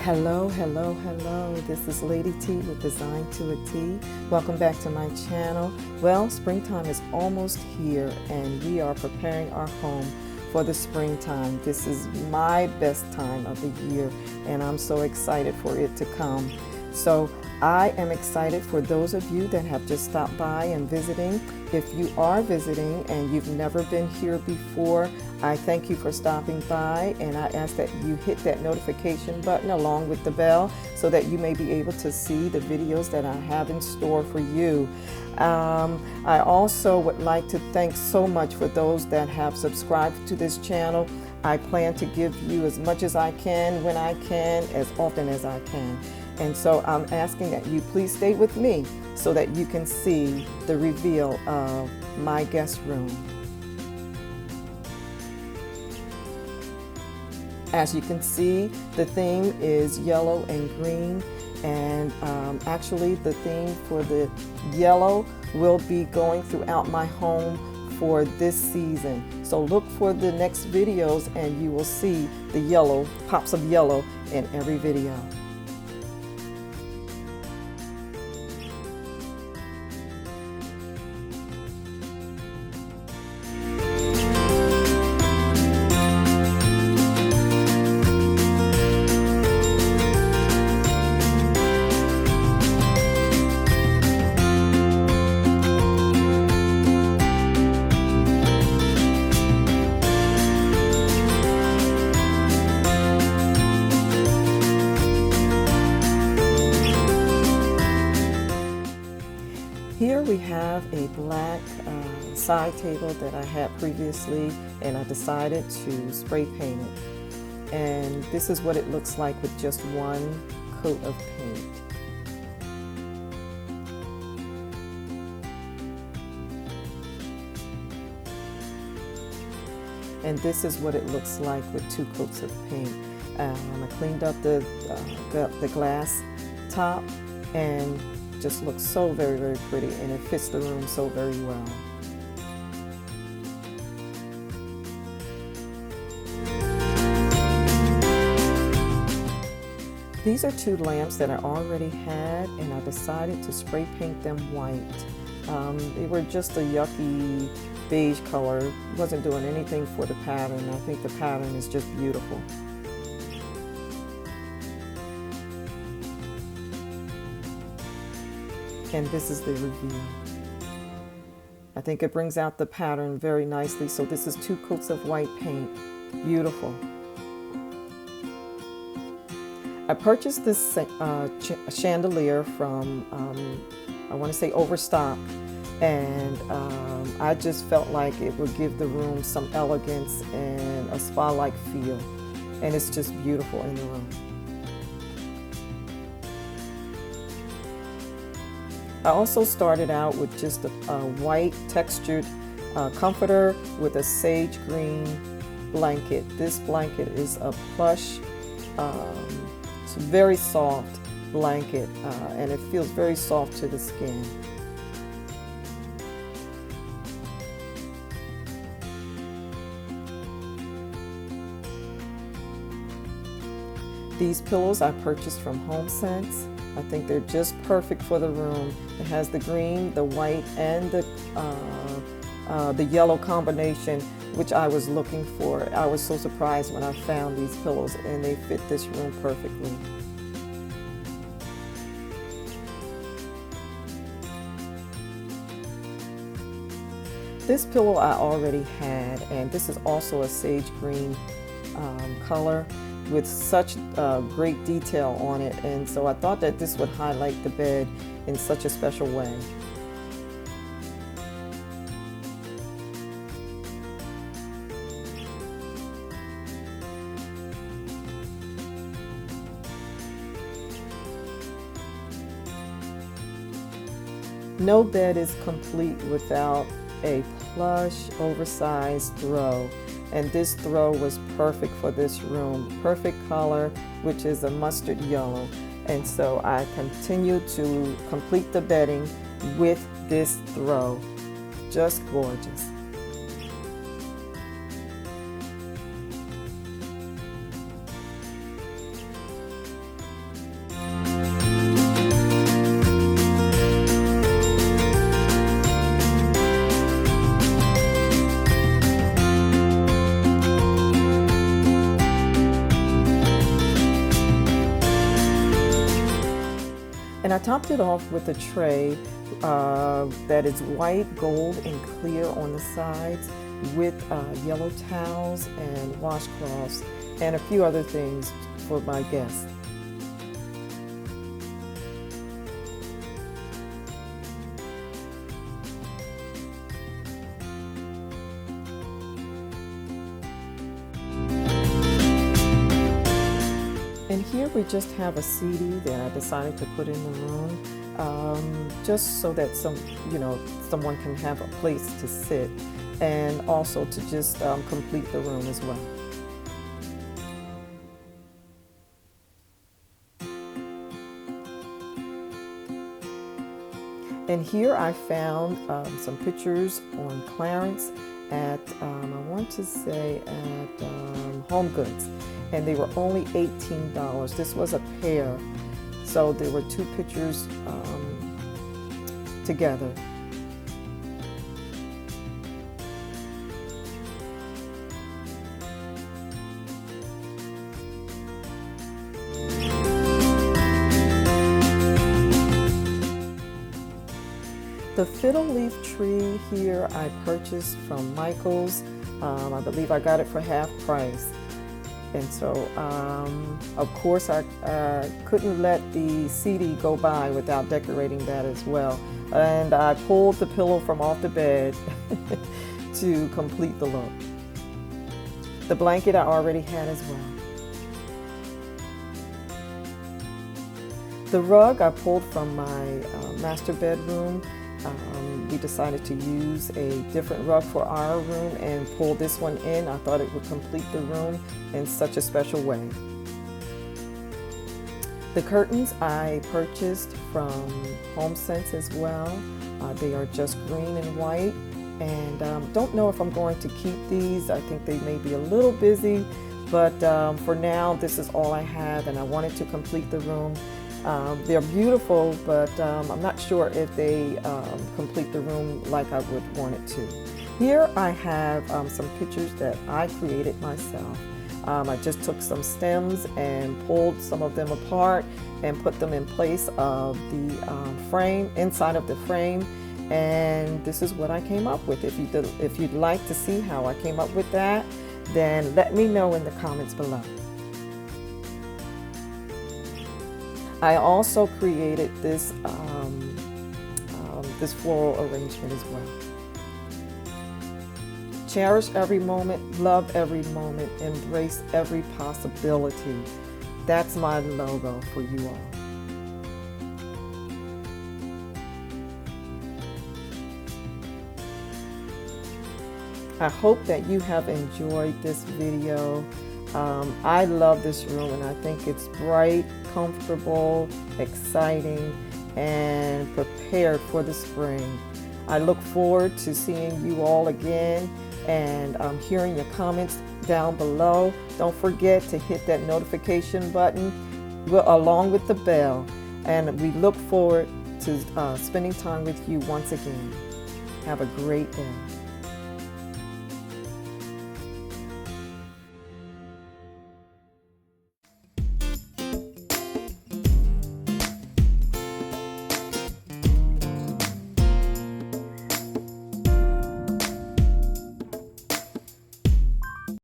Hello, hello, hello. This is Lady T with Design to a T. Welcome back to my channel. Well, springtime is almost here and we are preparing our home for the springtime. This is my best time of the year and I'm so excited for it to come. So I am excited for those of you that have just stopped by and visiting. If you are visiting and you've never been here before, I thank you for stopping by, and I ask that you hit that notification button along with the bell so that you may be able to see the videos that I have in store for you. I also would like to thank so much for those that have subscribed to this channel. I plan to give you as much as I can, when I can, as often as I can. And so I'm asking that you please stay with me so that you can see the reveal of my guest room. As you can see, the theme is yellow and green, and actually the theme for the yellow will be going throughout my home for this season. So look for the next videos and you will see the yellow, pops of yellow in every video. Here we have a black side table that I had previously, and I decided to spray paint it. And this is what it looks like with just one coat of paint. And this is what it looks like with two coats of paint. I cleaned up the glass top, and just looks so very, very pretty, and it fits the room so very well. These are two lamps that I already had, and I decided to spray paint them white. They were just a yucky beige color. Wasn't doing anything for the pattern. I think the pattern is just beautiful. And this is the reveal. I think it brings out the pattern very nicely. So this is two coats of white paint. Beautiful. I purchased this chandelier from, I want to say Overstock, and I just felt like it would give the room some elegance and a spa-like feel. And it's just beautiful in the room. I also started out with just a white textured comforter with a sage green blanket. This blanket is a plush, it's a very soft blanket, and it feels very soft to the skin. These pillows I purchased from HomeSense. I think they're just perfect for the room. It has the green, the white, and the yellow combination, which I was looking for. I was so surprised when I found these pillows, and they fit this room perfectly. This pillow I already had, and this is also a sage green color, with such great detail on it, and so I thought that this would highlight the bed in such a special way. No bed is complete without a plush, oversized throw. And this throw was perfect for this room. Perfect color, which is a mustard yellow. And so I continue to complete the bedding with this throw. Just gorgeous. And I topped it off with a tray that is white, gold, and clear on the sides with yellow towels and washcloths and a few other things for my guests. And here we just have a CD that I decided to put in the room, just so that someone can have a place to sit, and also to just complete the room as well. And here I found some pictures on clearance at, I want to say at Home Goods, and they were only $18. This was a pair, so there were two pictures together. The fiddle leaf tree here I purchased from Michael's. I believe I got it for half price. And so, of course, I couldn't let the CD go by without decorating that as well. And I pulled the pillow from off the bed to complete the look. The blanket I already had as well. The rug I pulled from my master bedroom. We decided to use a different rug for our room and pull this one in. I thought it would complete the room in such a special way. The curtains I purchased from HomeSense as well. They are just green and white, and don't know if I'm going to keep these. I think they may be a little busy, but for now this is all I have, and I wanted to complete the room. They're beautiful, but I'm not sure if they complete the room like I would want it to. Here I have some pictures that I created myself. I just took some stems and pulled some of them apart and put them in place of the frame, inside of the frame, and this is what I came up with. If you'd like to see how I came up with that, then let me know in the comments below. I also created this this floral arrangement as well. Cherish every moment, love every moment, embrace every possibility. That's my logo for you all. I hope that you have enjoyed this video. I love this room, and I think it's bright, comfortable, exciting, and prepared for the spring. I look forward to seeing you all again and hearing your comments down below. Don't forget to hit that notification button along with the bell, and we look forward to spending time with you once again. Have a great day.